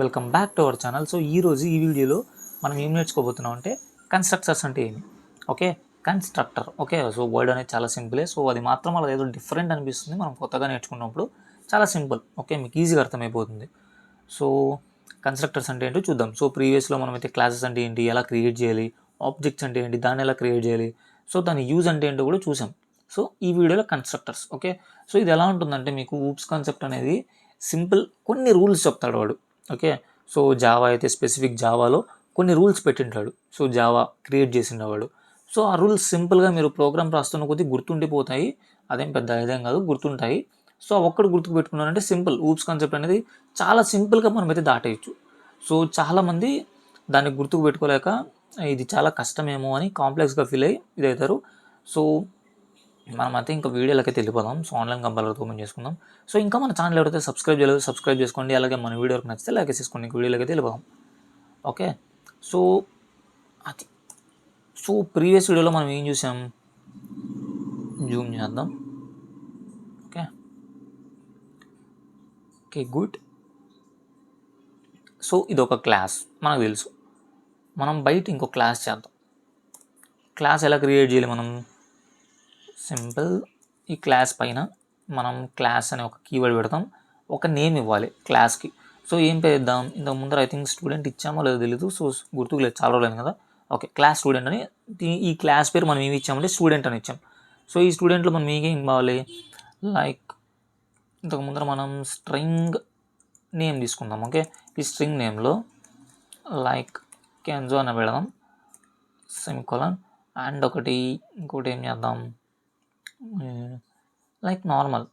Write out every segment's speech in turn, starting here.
Welcome back to our channel. So ఈరోజు ఈ వీడియోలో మనం ఏం నేర్చుకోబోతున్నాం అంటే కన్స్ట్రక్టర్స్ అంటే ఏమి. Okay, constructor. Okay, so word అనేది చాలా సింపులే. సో అది మాత్రం అలా ఏదో డిఫరెంట్ అనిపిస్తుంది మనం కొత్తగా నేర్చుకున్నప్పుడు. చాలా సింపుల్. ఓకే, మీకు ఈజీగా అర్థమైపోతుంది. సో కన్స్ట్రక్టర్స్ అంటే ఏంటో చూద్దాం. సో ప్రీవియస్లో మనమైతే క్లాసెస్ అంటే ఏంటి, ఎలా క్రియేట్ చేయాలి, ఆబ్జెక్ట్స్ అంటే ఏంటి, దాన్ని ఎలా క్రియేట్ చేయాలి, సో దాని యూజ్ అంటే ఏంటో కూడా చూసాం. సో ఈ వీడియోలో కన్స్ట్రక్టర్స్. ఓకే, సో ఇది ఎలా ఉంటుందంటే మీకు ఊప్స్ కాన్సెప్ట్ అనేది సింపుల్ కొన్ని రూల్స్ చెప్తాడు వాడు. ఓకే, సో జావా అయితే స్పెసిఫిక్ జావాలో కొన్ని రూల్స్ పెట్టింటాడు. సో జావా క్రియేట్ చేసిండేవాడు. సో ఆ రూల్స్ సింపుల్గా మీరు ప్రోగ్రామ్ రాస్తున్న కొద్దీ గుర్తుండిపోతాయి. అదేం పెద్ద ఇదేం కాదు, గుర్తుంటాయి. సో ఒక్కడు గుర్తుకు పెట్టుకున్నారంటే సింపుల్ ఊప్స్ కాన్సెప్ట్ అనేది చాలా సింపుల్గా మనమైతే దాటేయచ్చు. సో చాలామంది దాన్ని గుర్తుకు పెట్టుకోలేక ఇది చాలా కష్టమేమో అని కాంప్లెక్స్గా ఫీల్ అయ్యి ఇదవుతారు. సో మనమైతే ఇంకా వీడియోలకైతే వెళ్ళిపోదాం. సో ఆన్లైన్ కంపల్సరీ ఓపెన్ చేసుకుందాం. సో ఇంకా మన ఛానల్ ఎవరైతే సబ్స్క్రైబ్ చేయలేదు సబ్స్క్రైబ్ చేసుకోండి. అలాగే మన వీడియోకి నచ్చితే లైక్ చేసుకోండి. ఇంక వీడియోలకైతే వెళ్ళిపోదాం. ఓకే, సో అది సో ప్రీవియస్ వీడియోలో మనం ఏం చూసాం, జూమ్ చేద్దాం. Okay okay good. సో ఇది ఒక క్లాస్ మనకు తెలుసు. మనం బయట ఇంకో క్లాస్ చేద్దాం. క్లాస్ ఎలా క్రియేట్ చేయాలి మనం, సింపుల్. ఈ క్లాస్ పైన మనం క్లాస్ అనే ఒక కీవర్డ్ పెడతాం, ఒక నేమ్ ఇవ్వాలి క్లాస్కి. సో ఏం పేరు ఇద్దాం, ఇంతకు ముందర ఐ థింక్ స్టూడెంట్ ఇచ్చామో లేదో తెలీదు. సో గుర్తుకు లేదు, చాలా రోజులు కదా. ఓకే, క్లాస్ స్టూడెంట్ అని. ఈ క్లాస్ పేరు మనం ఏమి ఇచ్చామంటే స్టూడెంట్ అని ఇచ్చాం. సో ఈ స్టూడెంట్లో మనం ఏం కావాలి, లైక్ ఇంతకు ముందర మనం స్ట్రింగ్ నేమ్ తీసుకుందాం. ఓకే, ఈ స్ట్రింగ్ నేమ్లో లైక్ కెన్జో అని పెడదాం, సెమికోలన్. అండ్ ఇంకోటి ఏం చేద్దాం, లైక్ నార్మల్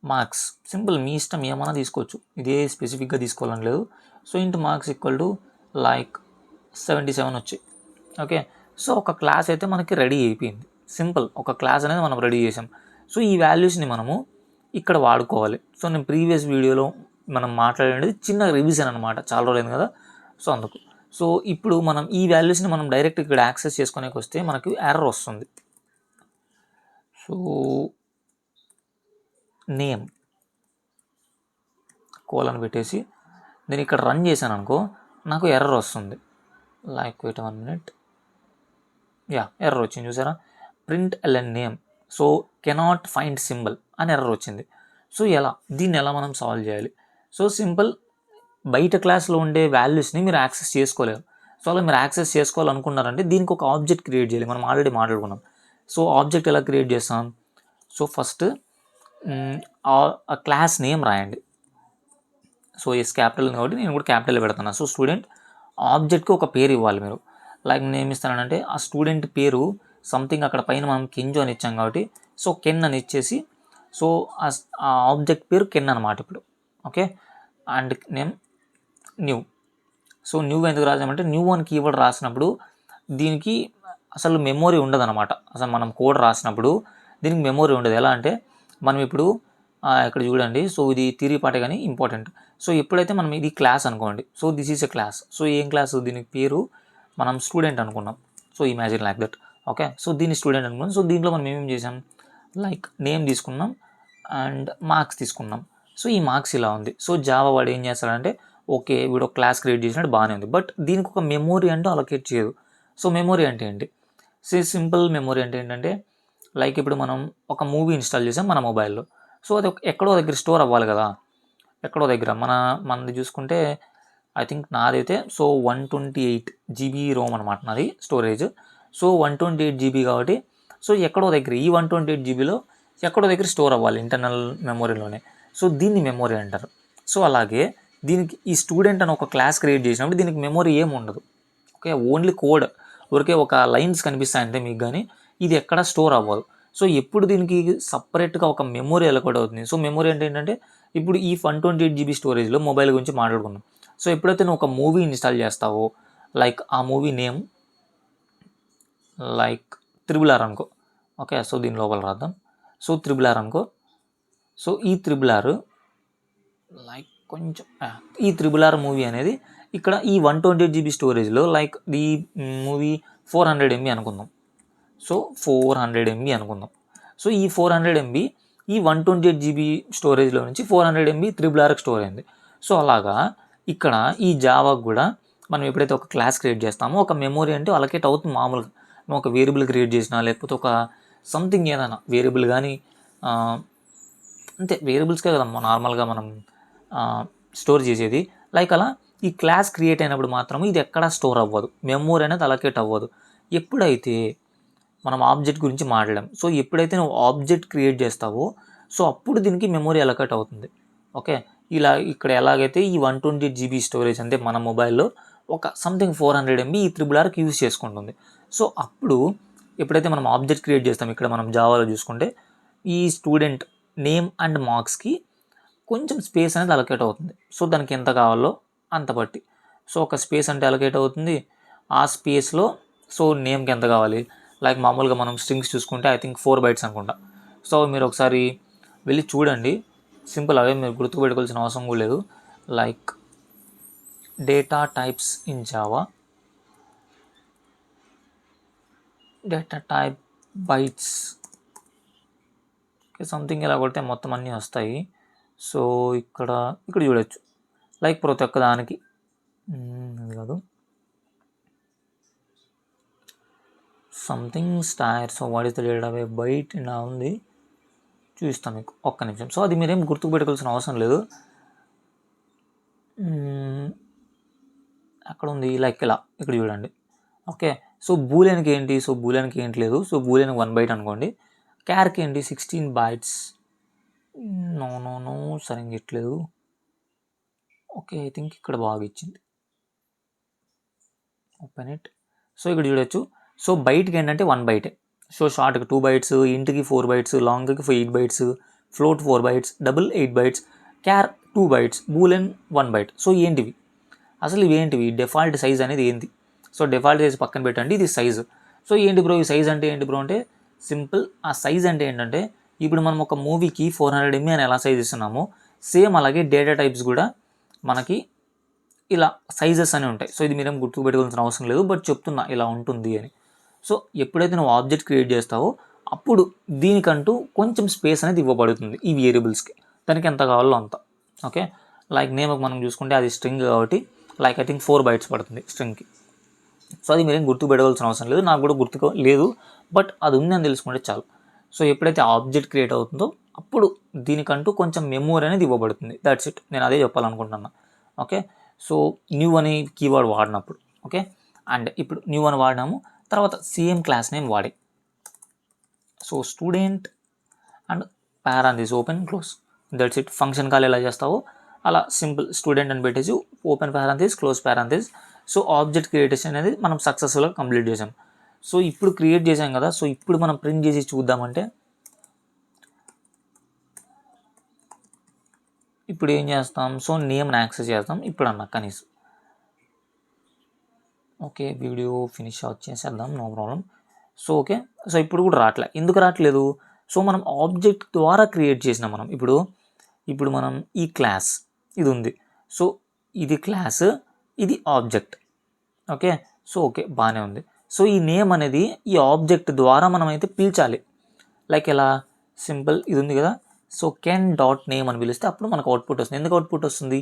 మార్క్స్. సింపుల్, మీ ఇష్టం ఏమైనా తీసుకోవచ్చు, ఇదే స్పెసిఫిక్గా తీసుకోవాలని లేదు. So into marks equal to like 77 వచ్చాయి. ఓకే, సో ఒక క్లాస్ అయితే మనకి రెడీ అయిపోయింది. సింపుల్, ఒక క్లాస్ అనేది మనం రెడీ చేసాం. సో ఈ వాల్యూస్ని మనము ఇక్కడ వాడుకోవాలి. సో నేను ప్రీవియస్ వీడియోలో మనం మాట్లాడేది చిన్న రివిజన్ అనమాట, చాలా రోజులైంది కదా. సో అందుకు సో ఇప్పుడు మనం ఈ వాల్యూస్ని మనం డైరెక్ట్ ఇక్కడ యాక్సెస్ చేసుకునేకి వస్తే మనకి ఎర్రర్ వస్తుంది. సో నేమ్ కోలన్ పెట్టేసి నేను ఇక్కడ రన్ చేశాను అనుకో, నాకు ఎర్రర్ వస్తుంది. Like weight 1 minute. ఎర్రర్ వచ్చింది చూసారా, println name. So cannot find symbol అని ఎర్రర్ వచ్చింది. సో దీన్ని ఎలా మనం సాల్వ్ చేయాలి. సో సింపుల్, బయట క్లాస్లో ఉండే వాల్యూస్ని మీరు యాక్సెస్ చేసుకోలేరు. సో అలా మీరు యాక్సెస్ చేసుకోవాలనుకున్నారంటే దీనికి ఒక ఆబ్జెక్ట్ క్రియేట్ చేయాలి. మనం ఆల్రెడీ మాట్లాడుకున్నాం. సో ఆబ్జెక్ట్ ఎలా క్రియేట్ చేస్తాం, సో ఫస్ట్ ఆ క్లాస్ నేమ్ రాయండి. సో ఎస్ క్యాపిటల్ ఉంది కాబట్టి నేను కూడా క్యాపిటల్ పెడుతున్నా. సో స్టూడెంట్ ఆబ్జెక్ట్కి ఒక పేరు ఇవ్వాలి మీరు. లైక్ నేను ఏమి ఇస్తానంటే ఆ స్టూడెంట్ పేరు సంథింగ్ అక్కడ పైన మనం కెంజో అని ఇచ్చాం కాబట్టి సో కెన్ అని ఇచ్చేసి, సో ఆ ఆబ్జెక్ట్ పేరు కెన్ అనమాట ఇప్పుడు. Okay, and name new. So new ఎందుకు రాసామంటే న్యూ అని కీవర్డ్ రాసినప్పుడు దీనికి అసలు మెమొరీ ఉండదు అనమాట. అసలు మనం కోడ్ రాసినప్పుడు దీనికి మెమొరీ ఉండదు. ఎలా అంటే మనం ఇప్పుడు ఇక్కడ చూడండి, సో ఇది థియరీ పార్టే కానీ ఇంపార్టెంట్. సో ఎప్పుడైతే మనం ఇది క్లాస్ అనుకోండి, so this is a class. So ఏం క్లాస్, దీనికి పేరు మనం స్టూడెంట్ అనుకున్నాం. So imagine like that. Okay, so దీన్ని స్టూడెంట్ అనుకున్నాం. సో దీంట్లో మనం ఏమేమి చేసాం, లైక్ నేమ్ తీసుకున్నాం అండ్ మార్క్స్ తీసుకున్నాం. సో ఈ మార్క్స్ ఇలా ఉంది. సో జావా వాడు ఏం చేస్తాడంటే ఓకే వీడు ఒక క్లాస్ క్రియేట్ చేసినట్టు బాగానే ఉంది, బట్ దీనికి ఒక మెమొరీ అంటూ అలొకేట్ చేయదు. సో మెమొరీ అంటే ఏంటి, సింపుల్ మెమొరీ అంటే ఏంటంటే లైక్ ఇప్పుడు మనం ఒక మూవీ ఇన్స్టాల్ చేసాం మన మొబైల్లో. సో అది ఎక్కడో దగ్గర స్టోర్ అవ్వాలి కదా, ఎక్కడో దగ్గర మనది చూసుకుంటే ఐ థింక్ నాదైతే సో 128 GB రోమ్ అనమాట నాది స్టోరేజ్. సో 128 GB కాబట్టి సో ఎక్కడో దగ్గర ఈ 128 GBలో ఎక్కడో దగ్గర స్టోర్ అవ్వాలి ఇంటర్నల్ మెమొరీలోనే. సో దీన్ని మెమొరీ అంటారు. సో అలాగే దీనికి ఈ స్టూడెంట్ అని ఒక క్లాస్ క్రియేట్ చేసినప్పుడు దీనికి మెమొరీ ఏమి ఉండదు. ఓకే, ఓన్లీ కోడ్ ఊరికే ఒక లైన్స్ కనిపిస్తాయంటే మీకు, కానీ ఇది ఎక్కడ స్టోర్ అవ్వదు. సో ఎప్పుడు దీనికి సపరేట్గా ఒక మెమొరీ అలొకేట్ అవుతుంది. సో మెమొరీ అంటే ఏంటంటే ఇప్పుడు ఈ 128 GB స్టోరేజ్లో మొబైల్ గురించి మాట్లాడుకున్నాం. సో ఎప్పుడైతే నువ్వు ఒక మూవీ ఇన్స్టాల్ చేస్తావో, లైక్ ఆ మూవీ నేమ్ లైక్ RRR అనుకో. ఓకే, సో దీని లోపల రాద్దాం. సో RRR అనుకో. సో ఈ RRR లైక్ కొంచెం ఈ RRR మూవీ అనేది ఇక్కడ ఈ 128 GB స్టోరేజ్లో లైక్ ఈ మూవీ 400 MB అనుకుందాం. సో 400 MB అనుకుందాం. సో ఈ 400 MB ఈ 128 GB స్టోరేజ్లో నుంచి 400 MB RRRకి స్టోర్ అయింది. సో అలాగా ఇక్కడ ఈ జావాకు కూడా మనం ఎప్పుడైతే ఒక క్లాస్ క్రియేట్ చేస్తామో ఒక మెమొరీ అంటే అలకేట్ అవుతుంది మామూలుగా. ఒక వేరియబుల్ క్రియేట్ చేసినా లేకపోతే ఒక సంథింగ్ ఏదైనా వేరియబుల్ కానీ అంతే వేరియబుల్స్కే కదా నార్మల్గా మనం స్టోర్ చేసేది. లైక్ అలా ఈ క్లాస్ క్రియేట్ అయినప్పుడు మాత్రం ఇది ఎక్కడా స్టోర్ అవ్వదు, మెమొరీ అనేది అలకేట్ అవ్వదు. ఎప్పుడైతే మనం ఆబ్జెక్ట్ గురించి మాట్లాడాం, సో ఎప్పుడైతే నువ్వు ఆబ్జెక్ట్ క్రియేట్ చేస్తావో సో అప్పుడు దీనికి మెమొరీ అలకేట్ అవుతుంది. ఓకే, ఇలా ఇక్కడ ఎలాగైతే ఈ 128 GB స్టోరేజ్ అంటే మన మొబైల్లో ఒక సంథింగ్ 400 MB ఈ RRRకి యూజ్ చేసుకుంటుంది. సో అప్పుడు ఎప్పుడైతే మనం ఆబ్జెక్ట్ క్రియేట్ చేస్తాం, ఇక్కడ మనం జావాలో చూసుకుంటే ఈ స్టూడెంట్ నేమ్ అండ్ మార్క్స్కి కొంచెం స్పేస్ అనేది అలకేట్ అవుతుంది. సో దానికి ఎంత కావాలో అంత బట్టి సో ఒక స్పేస్ అంటే అలకేట్ అవుతుంది. ఆ స్పేస్లో సో నేమ్కి ఎంత కావాలి, లైక్ మామూలుగా మనం స్ట్రింగ్స్ చూసుకుంటే ఐ థింక్ 4 bytes అనుకుంటా. సో మీరు ఒకసారి వెళ్ళి చూడండి, సింపుల్, అవే మీరు గుర్తుపెట్టుకోవాల్సిన అవసరం కూడా లేదు. Like data types in Java, data type bytes something ఇలా కొడితే మొత్తం అన్నీ వస్తాయి. సో ఇక్కడ చూడొచ్చు లైక్ ప్రతి ఒక్క దానికి అది కాదు something star. So what is the data type byte ఇలా ఉంది, చూపిస్తాను మీకు ఒక్క నిమిషం. సో అది మీరేం గుర్తుపెట్టుకోవాల్సిన అవసరం లేదు. అక్కడ ఉంది లైక్ ఇలా ఇక్కడ చూడండి. ఓకే, సో బూలియన్కి ఏంటి, సో బూలియన్కి ఏంటి లేదు, సో బూలియన్కి 1 byte అనుకోండి. క్యార్కి ఏంటి 16 bytes. నో సరిగ్గా ఇట్లేదు. ఓకే, ఐ థింక్ ఇక్కడ బాగా ఇచ్చింది, ఓపెన్ ఇట్. సో ఇక్కడ చూడొచ్చు. సో బైట్కి ఏంటంటే 1 byte, సో షార్ట్కి 2 bytes, ఇంట్కి 4 bytes, లాంగ్కి 8 bytes, float 4 bytes, double 8 bytes, char 2 bytes, boolean 1 byte. So ఏంటివి అసలు ఇవేంటివి, డిఫాల్ట్ సైజ్ అనేది ఏంటి? సో డిఫాల్ట్ సైజ్ పక్కన పెట్టండి, ఇది సైజు. సో ఏంటి బ్రో ఈ సైజ్ అంటే ఏంటి బ్రో అంటే సింపుల్, ఆ సైజ్ అంటే ఏంటంటే ఇప్పుడు మనం ఒక మూవీకి 400 MB అని ఎలా సైజ్ ఇస్తున్నామో సేమ్ అలాగే డేటా టైప్స్ కూడా మనకి ఇలా సైజెస్ అని ఉంటాయి. సో ఇది మీరేం గుర్తుపెట్టుకోవాల్సిన అవసరం లేదు, బట్ చెప్తున్నా ఇలా ఉంటుంది అని. సో ఎప్పుడైతే నువ్వు ఆబ్జెక్ట్ క్రియేట్ చేస్తావో అప్పుడు దీనికంటూ కొంచెం స్పేస్ అనేది ఇవ్వబడుతుంది ఈ వేరియబుల్స్కి, దానికి ఎంత కావాలో అంత. ఓకే, లైక్ నేమ్కి మనం చూసుకుంటే అది స్ట్రింగ్ కాబట్టి లైక్ ఐ థింక్ 4 bytes పడుతుంది స్ట్రింగ్కి. సో అది మీరేం గుర్తుపెట్టుకోవాల్సిన అవసరం లేదు, నాకు కూడా గుర్తుకో లేదు, బట్ అది ఉంది అని తెలుసుకుంటే చాలు. సో ఎప్పుడైతే ఆబ్జెక్ట్ క్రియేట్ అవుతుందో అప్పుడు దీనికంటూ కొంచెం మెమొరీ అనేది ఇవ్వబడుతుంది. దట్స్ ఇట్, నేను అదే చెప్పాలనుకుంటున్నాను. ఓకే, సో న్యూ అని కీవర్డ్ వాడినప్పుడు ఓకే, అండ్ ఇప్పుడు న్యూ అని వాడినాము, తర్వాత సేమ్ క్లాస్ నేమ్ వాడి so student and parenthesis open close, that's it. Function call ఎలా చేస్తావో అలా సింపుల్ స్టూడెంట్ అని పెట్టేసి open parenthesis close parenthesis. So object creation అనేది మనం సక్సెస్ఫుల్గా కంప్లీట్ చేసాం. సో ఇప్పుడు క్రియేట్ చేసాం కదా, సో ఇప్పుడు మనం ప్రింట్ చేసి చూద్దామంటే ఇప్పుడు ఏం చేస్తాం, సో నేమ్ని యాక్సెస్ చేస్తాం ఇప్పుడు అన్న కనీసం. ఓకే, వీడియో ఫినిష్ వచ్చేసేద్దాం, no problem. So okay, so ఇప్పుడు కూడా రావట్లేదు, ఎందుకు రావట్లేదు? సో మనం ఆబ్జెక్ట్ ద్వారా క్రియేట్ చేసినాం మనం. ఇప్పుడు మనం ఈ క్లాస్ ఇది ఉంది, సో ఇది క్లాస్, ఇది ఆబ్జెక్ట్. ఓకే, సో ఓకే బాగానే ఉంది. సో ఈ నేమ్ అనేది ఈ ఆబ్జెక్ట్ ద్వారా మనం అయితే పిలిచాలి. లైక్ ఎలా, సింపుల్ ఇది ఉంది కదా, సో కెన్ డాట్ నేమ్ అని పిలిస్తే అప్పుడు మనకు అవుట్పుట్ వస్తుంది. ఎందుకు అవుట్పుట్ వస్తుంది,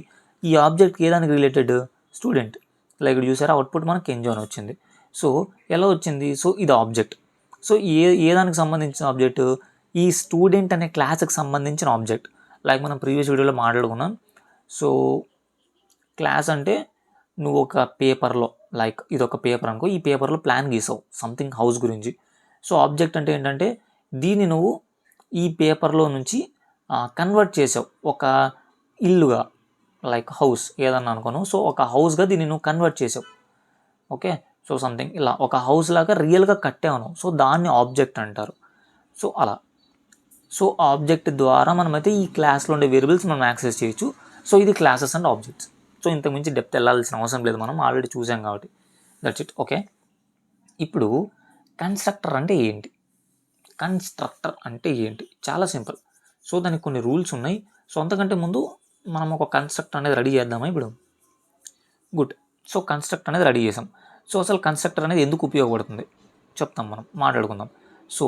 ఈ ఆబ్జెక్ట్కి ఏ దానికి రిలేటెడ్, స్టూడెంట్. లైక్ ఇక్కడ చూసారా అవుట్పుట్ మనకు కెంజో అని వచ్చింది. సో ఎలా వచ్చింది, సో ఇది ఆబ్జెక్ట్. సో ఏ దానికి సంబంధించిన ఆబ్జెక్ట్, ఈ స్టూడెంట్ అనే క్లాస్కి సంబంధించిన ఆబ్జెక్ట్. లైక్ మనం ప్రీవియస్ వీడియోలో మాట్లాడుకున్నాం. సో క్లాస్ అంటే నువ్వు ఒక పేపర్లో, లైక్ ఇది ఒక పేపర్ అనుకో, ఈ పేపర్లో ప్లాన్ గీసావు సంథింగ్ హౌస్ గురించి. సో ఆబ్జెక్ట్ అంటే ఏంటంటే దీన్ని నువ్వు ఈ పేపర్లో నుంచి కన్వర్ట్ చేసావు ఒక ఇల్లుగా, లైక్ హౌస్ ఏదన్నా అనుకోను. సో ఒక హౌస్గా దీన్ని నువ్వు కన్వర్ట్ చేసావు. ఓకే, సో సంథింగ్ ఇలా ఒక హౌస్ లాగా రియల్గా కట్టావు, సో దాన్ని ఆబ్జెక్ట్ అంటారు. సో అలా, సో ఆబ్జెక్ట్ ద్వారా మనమైతే ఈ క్లాస్లో ఉండే వేరియబుల్స్ మనం యాక్సెస్ చేయొచ్చు. సో ఇది క్లాసెస్ అండ్ ఆబ్జెక్ట్స్. సో ఇంతకుమించి డెప్త్ వెళ్ళాల్సిన అవసరం లేదు, మనం ఆల్రెడీ చూసాం కాబట్టి. That's it. ఓకే, ఇప్పుడు కన్స్ట్రక్టర్ అంటే ఏంటి, కన్స్ట్రక్టర్ అంటే ఏంటి, చాలా సింపుల్. సో దానికి కొన్ని రూల్స్ ఉన్నాయి. సో అంతకంటే ముందు మనం ఒక కన్స్ట్రక్టర్ అనేది రెడీ చేద్దామా ఇప్పుడు. గుడ్, సో కన్స్ట్రక్టర్ అనేది రెడీ చేసాం. సో అసలు కన్స్ట్రక్టర్ అనేది ఎందుకు ఉపయోగపడుతుంది చెప్తాం, మనం మాట్లాడుకుందాం. సో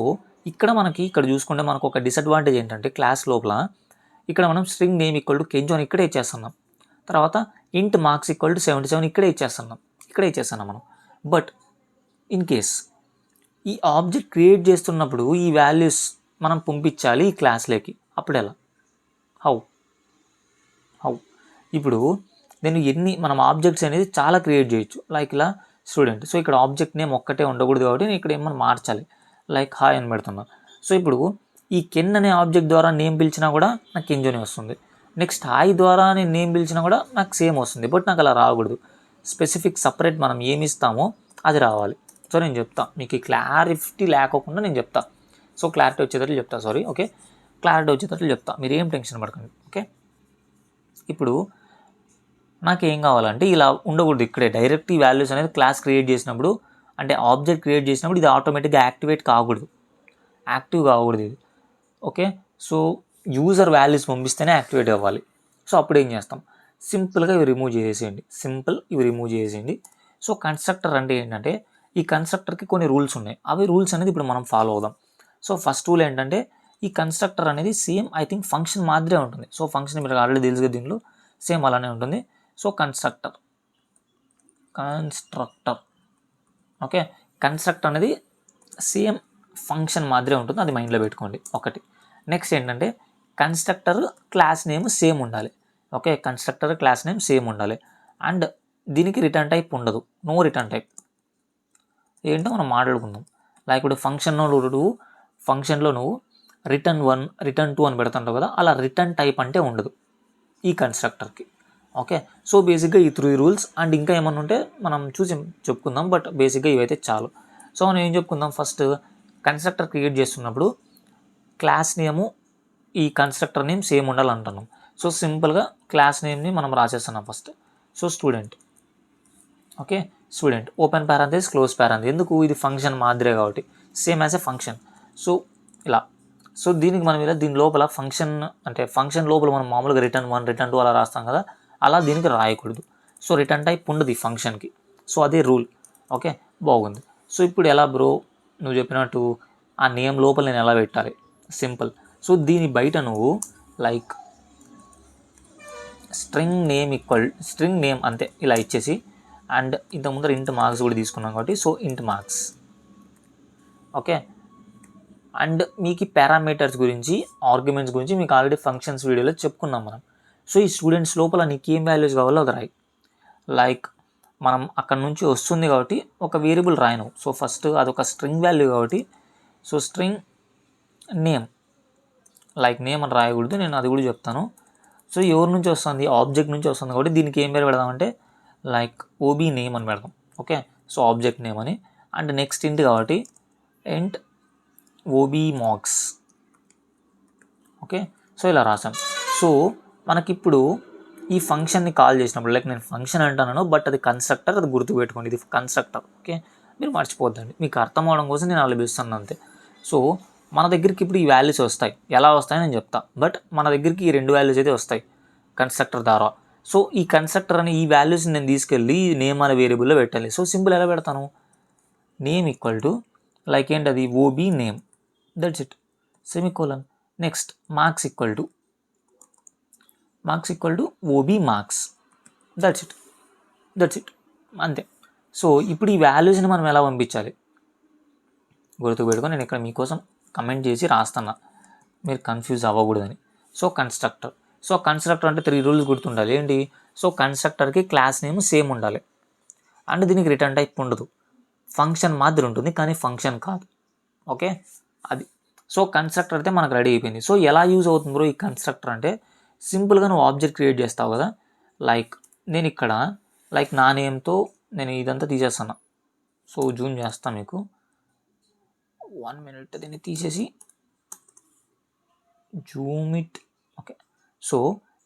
ఇక్కడ చూసుకుంటే మనకు ఒక డిసడ్వాంటేజ్ ఏంటంటే క్లాస్ లోపల ఇక్కడ మనం string name equal to Kenzo అని ఇక్కడే ఇచ్చేస్తున్నాం. తర్వాత ఇంట్ మార్క్స్ ఈక్వల్ టు 77 ఇక్కడే ఇచ్చేస్తున్నాం మనం. బట్ ఇన్ కేస్ ఈ ఆబ్జెక్ట్ క్రియేట్ చేస్తున్నప్పుడు ఈ వాల్యూస్ మనం పంపించాలి ఈ క్లాస్లోకి, అప్పుడు ఎలా? హౌ ఇప్పుడు మనం ఆబ్జెక్ట్స్ అనేది చాలా క్రియేట్ చేయొచ్చు. లైక్ ఇలా స్టూడెంట్. సో ఇక్కడ ఆబ్జెక్ట్ నేమ్ ఒక్కటే ఉండకూడదు కాబట్టి నేను ఇక్కడ ఏమన్నా మార్చాలి. లైక్ హాయ్ అని పెడుతున్నా. సో ఇప్పుడు ఈ కెన్ అనే ఆబ్జెక్ట్ ద్వారా నేమ్ పిలిచినా కూడా నాకు కెంజోని వస్తుంది. నెక్స్ట్ హాయ్ ద్వారా నేను నేమ్ పిలిచినా కూడా నాకు సేమ్ వస్తుంది. బట్ నాకు అలా రాకూడదు. స్పెసిఫిక్ సపరేట్ మనం ఏమి ఇస్తామో అది రావాలి. సో నేను చెప్తా మీకు ఈ క్లారిటీ లేకోకుండా నేను చెప్తా. సో క్లారిటీ వచ్చేటట్లు చెప్తా. క్లారిటీ వచ్చేటట్లు చెప్తా. మీరు ఏం టెన్షన్ పడకండి. ఓకే, ఇప్పుడు నాకేం కావాలంటే ఇలా ఉండకూడదు. ఇక్కడే డైరెక్ట్ ఈ వాల్యూస్ అనేది క్లాస్ క్రియేట్ చేసినప్పుడు, అంటే ఆబ్జెక్ట్ క్రియేట్ చేసినప్పుడు ఇది ఆటోమేటిక్గా యాక్టివ్ కాకూడదు ఇది. ఓకే, సో యూజర్ వాల్యూస్ పంపిస్తేనే యాక్టివేట్ అవ్వాలి. సో అప్పుడు ఏం చేస్తాం, సింపుల్గా ఇవి రిమూవ్ చేసేయండి. సో కన్స్ట్రక్టర్ అంటే ఏంటంటే ఈ కన్స్ట్రక్టర్కి కొన్ని రూల్స్ ఉన్నాయి. అవి రూల్స్ అనేది ఇప్పుడు మనం ఫాలో అవుదాం. సో ఫస్ట్ రూల్ ఏంటంటే ఈ కన్స్ట్రక్టర్ అనేది సేమ్ ఐ థింక్ ఫంక్షన్ మాదిరే ఉంటుంది. సో ఫంక్షన్ మీరు ఆల్రెడీ తెలుసు కదా, దీనిలో సేమ్ అలానే ఉంటుంది. సో కన్స్ట్రక్టర్ ఓకే, కన్స్ట్రక్టర్ అనేది సేమ్ ఫంక్షన్ మాదిరే ఉంటుంది. అది మైండ్లో పెట్టుకోండి ఒకటి. నెక్స్ట్ ఏంటంటే కన్స్ట్రక్టర్ క్లాస్ నేమ్ సేమ్ ఉండాలి. Okay, constructor class name same ఉండాలి. అండ్ దీనికి రిటర్న్ టైప్ ఉండదు. No return type. ఏంటో మనం మాట్లాడుకుందాం. లైక్ ఇప్పుడు ఫంక్షన్లో నువ్వు రిటర్న్ 1 రిటర్న్ 2 అని పెడుతుంటావు కదా, అలా రిటర్న్ టైప్ అంటే ఉండదు ఈ కన్స్ట్రక్టర్కి. ఓకే, సో బేసిక్గా ఈ 3 రూల్స్. అండ్ ఇంకా ఏమన్నా ఉంటే మనం చూసి చెప్పుకుందాం. బట్ బేసిక్గా ఇవైతే చాలు. సో మనం ఏం చెప్పుకుందాం, ఫస్ట్ కన్స్ట్రక్టర్ క్రియేట్ చేస్తున్నప్పుడు క్లాస్ నేము ఈ కన్స్ట్రక్టర్ నేమ్ సేమ్ ఉండాలంటున్నాం. సో సింపుల్గా క్లాస్ నేమ్ని మనం రాసేస్తున్నాం first. So student. Okay, student open parenthesis close parenthesis. ఎందుకు, ఇది ఫంక్షన్ మాదిరే కాబట్టి same as a function. So ఇలా. సో దీనికి మనం ఇలా దీని లోపల ఫంక్షన్ లోపల మనం మామూలుగా రిటర్న్ 1 రిటర్న్ 2 అలా రాస్తాం కదా, అలా దీనికి రాయకూడదు. సో రిటర్న్ టైప్ ఉండదు ఈ ఫంక్షన్కి. సో అదే రూల్. ఓకే, బాగుంది. సో ఇప్పుడు ఎలా బ్రో నువ్వు చెప్పినట్టు ఆ నేమ్ లోపల నేను ఎలా పెట్టాలి? సింపుల్. సో దీని బయట నువ్వు లైక్ స్ట్రింగ్ నేమ్ అంతే ఇలా ఇచ్చేసి, అండ్ ఇంతకుముందర ఇంట్ మార్క్స్ కూడా తీసుకున్నాం కాబట్టి సో ఇంట్ మార్క్స్. ఓకే, అండ్ మీకు పారామీటర్స్ గురించి, ఆర్గ్యుమెంట్స్ గురించి మీకు ఆల్రెడీ ఫంక్షన్స్ వీడియోలో చెప్పుకున్నాం మనం. సో ఈ స్టూడెంట్స్ లోపల నీకు ఏం వాల్యూస్ కావాలో అది రాయి. లైక్ మనం అక్కడ నుంచి వస్తుంది కాబట్టి ఒక వేరియబుల్ రాయను. సో ఫస్ట్ అదొక స్ట్రింగ్ వాల్యూ కాబట్టి so string name, like name అని రాయకూడదు, నేను అది కూడా చెప్తాను. సో ఎవరి నుంచి వస్తుంది, ఆబ్జెక్ట్ నుంచి వస్తుంది కాబట్టి దీనికి ఏం పేరు పెడదామంటే లైక్ ఓబీ నేమ్ అని పెడదాం. ఓకే, సో ఆబ్జెక్ట్ నేమ్ అని. అండ్ నెక్స్ట్ ఇంట్ కాబట్టి ఇంట్ ఓబీ మార్క్స్. ఓకే, సో ఇలా రాసాం. సో మనకిప్పుడు ఈ ఫంక్షన్ని కాల్ చేసినప్పుడు, లైక్ నేను ఫంక్షన్ అంటున్నాను బట్ అది కన్స్ట్రక్టర్, అది గుర్తుపెట్టుకోండి, ఇది కన్స్ట్రక్టర్. ఓకే, మీరు మర్చిపోద్దండి, మీకు అర్థం అవడం కోసం నేను అలా పిలుస్తాను అంతే. సో మన దగ్గరికి ఇప్పుడు ఈ వాల్యూస్ వస్తాయి. ఎలా వస్తాయని నేను చెప్తా. బట్ మన దగ్గరికి ఈ 2 వాల్యూస్ అయితే వస్తాయి కన్స్ట్రక్టర్ ద్వారా. సో ఈ కన్స్ట్రక్టర్ అని ఈ వాల్యూస్ నేను తీసుకెళ్ళి నేమ్ అనే వేరియబుల్లో పెట్టాలి. సో సింపుల్ ఎలా పెడతాను, నేమ్ ఈక్వల్ టు లైక్ ఏంటది OB name, that's it, semicolon. Next marks equal to OB marks, that's it అంతే. సో ఇప్పుడు ఈ వాల్యూస్ని మనం ఎలా పంపించాలి గుర్తుపెట్టుకొని నేను ఇక్కడ మీకోసం కమెంట్ చేసి రాస్తున్నా, మీరు కన్ఫ్యూజ్ అవ్వకూడదని. సో కన్స్ట్రక్టర్ అంటే 3 రూల్స్ గుర్తుండాలి. ఏంటి, సో కన్స్ట్రక్టర్కి క్లాస్ నేమ్ సేమ్ ఉండాలి. అండ్ దీనికి రిటర్న్ టైప్ ఉండదు. ఫంక్షన్ మాదిరి ఉంటుంది కానీ ఫంక్షన్ కాదు. ఓకే, అది. సో కన్స్ట్రక్టర్ అయితే మనకు రెడీ అయిపోయింది. సో ఎలా యూజ్ అవుతుంది బ్రో ఈ కన్స్ట్రక్టర్ అంటే, సింపుల్గా నువ్వు ఆబ్జెక్ట్ క్రియేట్ చేస్తావు కదా, లైక్ నేను ఇక్కడ లైక్ నా నేమ్తో నేను ఇదంతా తీసేస్తాను. సో జూమ్ చేస్తాను మీకు 1 minute, దీన్ని తీసేసి జూమ్ ఇట్. ఓకే, సో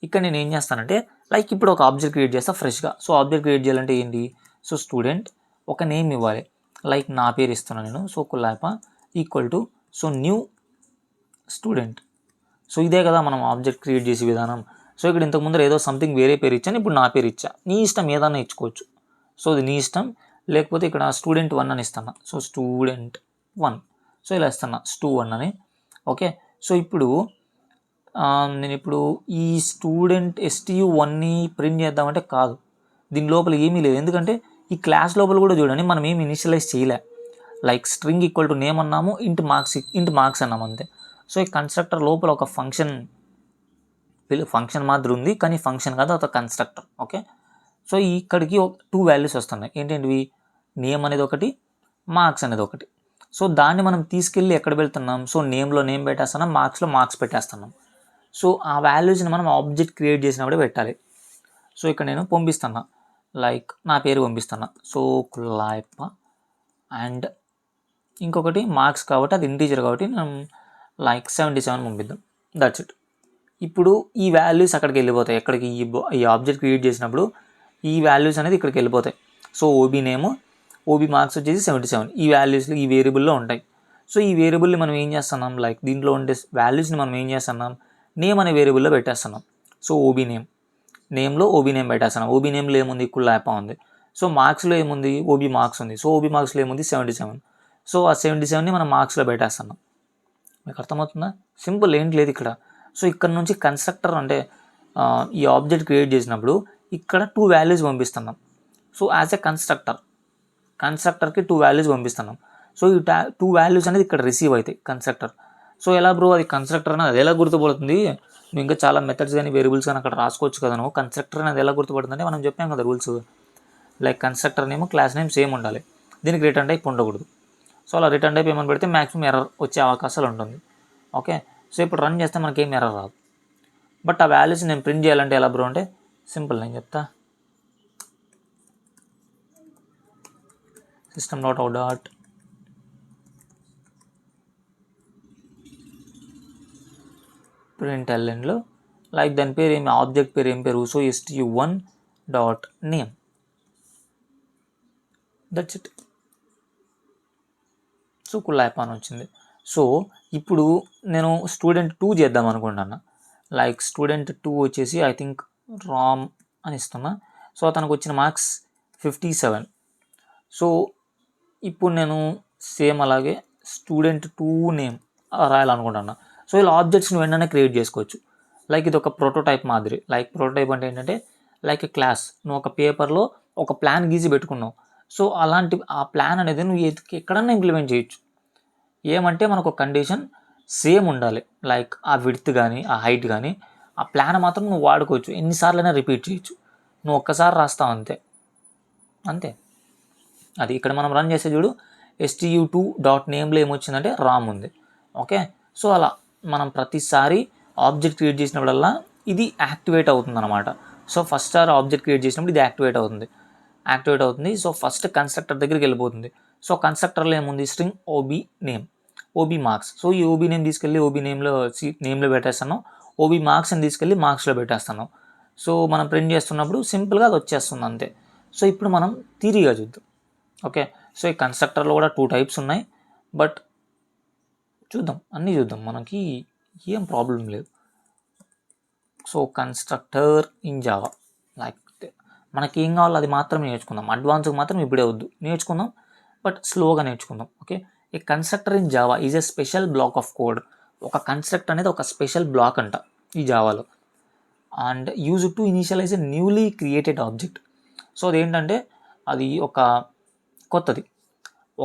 ఇక్కడ నేను ఏం చేస్తానంటే లైక్ ఇప్పుడు ఒక ఆబ్జెక్ట్ క్రియేట్ చేస్తా ఫ్రెష్గా. సో ఆబ్జెక్ట్ క్రియేట్ చేయాలంటే ఏంటి, సో స్టూడెంట్ ఒక నేమ్ ఇవ్వాలి. లైక్ నా పేరు ఇస్తున్నాను నేను. So Kullappa equal to so new student. So ఇదే కదా మనం ఆబ్జెక్ట్ క్రియేట్ చేసే విధానం. సో ఇక్కడ ఇంతకుముందు ఏదో సంథింగ్ వేరే పేరు ఇచ్చాను, ఇప్పుడు నా పేరు ఇచ్చా. నీ ఇష్టం ఏదన్నా ఇచ్చుకోవచ్చు. సో ఇది నీ ఇష్టం. లేకపోతే ఇక్కడ స్టూడెంట్ 1 అని ఇస్తాను. So student 1. సో ఇలా ఇస్తున్నా స్టూ 1 అని. ఓకే, సో ఇప్పుడు నేను ఇప్పుడు ఈ స్టూడెంట్ STU1ని ప్రింట్ చేద్దామంటే కాదు, దీని లోపల ఏమీ లేదు. ఎందుకంటే ఈ క్లాస్ లోపల కూడా చూడండి మనం ఏమి ఇనిషియలైజ్ చేయలే. Like string equal to name అన్నాము, ఇంటి మార్క్స్ అన్నాము అంతే. సో ఈ కన్స్ట్రక్టర్ లోపల ఒక ఫంక్షన్ మాదిరి ఉంది, కానీ ఫంక్షన్ కాదు, ఒక కన్స్ట్రక్టర్. ఓకే, సో ఇక్కడికి 2 వాల్యూస్ వస్తున్నాయి. ఏంటంటివి? నేమ్ అనేది ఒకటి, మార్క్స్ అనేది ఒకటి. సో దాన్ని మనం తీసుకెళ్ళి ఎక్కడ పెడుతున్నాం? సో నేమ్లో నేమ్ పెట్టేస్తున్నాం, మార్క్స్లో మార్క్స్ పెట్టేస్తున్నాం. సో ఆ వాల్యూస్ని మనం ఆబ్జెక్ట్ క్రియేట్ చేసినప్పుడే పెట్టాలి. సో ఇక్కడ నేను పంపిస్తున్నా, లైక్ నా పేరు పంపిస్తున్నా, సో కుల్లాయప్ప. అండ్ ఇంకొకటి మార్క్స్ కాబట్టి అది ఇంటీజర్ కాబట్టి మనం లైక్ 77 పంపిద్దాం. That's it. ఇప్పుడు ఈ వాల్యూస్ అక్కడికి వెళ్ళిపోతాయి. ఎక్కడికి? ఈ ఆబ్జెక్ట్ క్రియేట్ చేసినప్పుడు ఈ వాల్యూస్ అనేది ఇక్కడికి వెళ్ళిపోతాయి. So OB name, OB marks వచ్చేసి 77. ఈ వాల్యూస్లో ఈ వేరియబుల్లో ఉంటాయి. సో ఈ వేరియబుల్ని మనం ఏం చేస్తున్నాం? లైక్ దీంట్లో ఉండే వాల్యూస్ని మనం ఏం చేస్తున్నాం? నేమ్ అనే వేరియబుల్లో పెట్టేస్తున్నాం. సో ఓబీ నేమ్లో ఓబీ నేమ్ పెట్టేస్తున్నాం. ఓబీ నేమ్లో ఏముంది? కుల్లాయప్ప ఉంది. సో మార్క్స్లో ఏముంది? ఓబీ మార్క్స్ ఉంది. సో ఓబీ మార్క్స్లో ఏముంది? 77. సో ఆ 77ని మనం మార్క్స్లో పెట్టేస్తున్నాం. మీకు అర్థమవుతుందా? సింపుల్, ఏంటి లేదు ఇక్కడ. సో ఇక్కడ నుంచి కన్స్ట్రక్టర్ అంటే ఈ ఆబ్జెక్ట్ క్రియేట్ చేసినప్పుడు ఇక్కడ 2 వాల్యూస్ పంపిస్తున్నాం. సో యాజ్ ఎ కన్స్ట్రక్టర్కి 2 వాల్యూస్ పంపిస్తున్నాం. సో ఈ 2 వాల్యూస్ అనేది ఇక్కడ రిసీవ్ అవుతాయి కన్స్ట్రక్టర్. సో ఎలా బ్రో అది కన్స్ట్రక్టర్ అనేది అది ఎలా గుర్తుపడుతుంది? నువ్వు ఇంకా చాలా మెథడ్స్ కానీ వేరియబుల్స్ కానీ అక్కడ రాసుకోవచ్చు కదా. నువ్వు కన్స్ట్రక్టర్ అనేది ఎలా గుర్తుపడుతుంది అంటే మనం చెప్పాం కదా rules. Like constructor name, class name same ఉండాలి, దీనికి రిటర్న్ టైప్ ఉండకూడదు. సో అలా రిటర్న్ టైప్ ఏమని పెడితే మ్యాక్సిమం ఎర్రర్ వచ్చే అవకాశాలు ఉంటుంది. ఓకే, సో ఇప్పుడు రన్ చేస్తే మనకేం ఎర్రర్ రాదు. బట్ ఆ వాల్యూస్ నేను ప్రింట్ చేయాలంటే ఎలా బ్రో అంటే సింపుల్, నేను చెప్తా. system.out printlnలో లైక్ దాని పేరు ఏమి, ఆబ్జెక్ట్ పేరు ఏం పేరు? So stu1.name. That's it. So Kullayappa అని వచ్చింది. సో ఇప్పుడు నేను స్టూడెంట్ 2 చేద్దాం అనుకుంటున్నా. లైక్ స్టూడెంట్ 2 వచ్చేసి ఐ థింక్ రామ్ అని ఇస్తున్నా. సో అతనికి వచ్చిన మార్క్స్ 57. సో ఇప్పుడు నేను సేమ్ అలాగే స్టూడెంట్ 2 నేమ్ రాయాలనుకుంటున్నా. సో ఇలా ఆబ్జెక్ట్స్ని వెంటనే క్రియేట్ చేసుకోవచ్చు. లైక్ ఇది ఒక ప్రోటోటైప్ మాదిరి. లైక్ ప్రోటోటైప్ అంటే ఏంటంటే లైక్ ఏ క్లాస్. నువ్వు ఒక పేపర్లో ఒక ప్లాన్ గీసి పెట్టుకున్నావు. సో అలాంటి ఆ ప్లాన్ అనేది నువ్వు ఎక్కడన్నా ఇంప్లిమెంట్ చేయొచ్చు. ఏమంటే మనకు ఒక కండిషన్ సేమ్ ఉండాలి. లైక్ ఆ విడ్త్ కానీ ఆ హైట్ కానీ ఆ ప్లాన్ మాత్రం నువ్వు వాడుకోవచ్చు, ఎన్నిసార్లైనా రిపీట్ చేయొచ్చు. నువ్వు ఒక్కసారి రాస్తావు అంతే. అది ఇక్కడ మనం రన్ చేసే చూడు, stu2.nameలో ఏమొచ్చిందంటే రామ్ ఉంది. ఓకే, సో అలా మనం ప్రతిసారి ఆబ్జెక్ట్ క్రియేట్ చేసినప్పుడల్లా ఇది యాక్టివేట్ అవుతుంది అనమాట. సో ఫస్ట్ సారి ఆబ్జెక్ట్ క్రియేట్ చేసినప్పుడు ఇది యాక్టివేట్ అవుతుంది. సో ఫస్ట్ కన్స్ట్రక్టర్ దగ్గరికి వెళ్ళిపోతుంది. సో కన్స్ట్రక్టర్లో ఏముంది? String OB name, OB marks. So ఈ ఓబీ నేమ్ తీసుకెళ్ళి ఓబీ నేమ్లో పెట్టేస్తాను, ఓబీ మార్క్స్ని తీసుకెళ్ళి మార్క్స్లో పెట్టేస్తాను. సో మనం ప్రింట్ చేస్తున్నప్పుడు సింపుల్గా అది వచ్చేస్తుంది అంతే. సో ఇప్పుడు మనం థియరీగా చూద్దాం. ఓకే, సో ఈ కన్స్ట్రక్టర్లో కూడా 2 టైప్స్ ఉన్నాయి. బట్ అన్నీ చూద్దాం, మనకి ఏం ప్రాబ్లం లేదు. So constructor in Java, like మనకి ఏం కావాలో అది మాత్రమే నేర్చుకుందాం. అడ్వాన్స్కి మాత్రం ఇప్పుడే వద్దు, నేర్చుకుందాం బట్ స్లోగా నేర్చుకుందాం. Okay, a constructor in Java is a special block of code. ఒక కన్స్ట్రక్టర్ అనేది ఒక స్పెషల్ బ్లాక్ అంట ఈ జావాలో. And use to initialise a newly created object. So అదేంటంటే అది ఒక కొత్తది,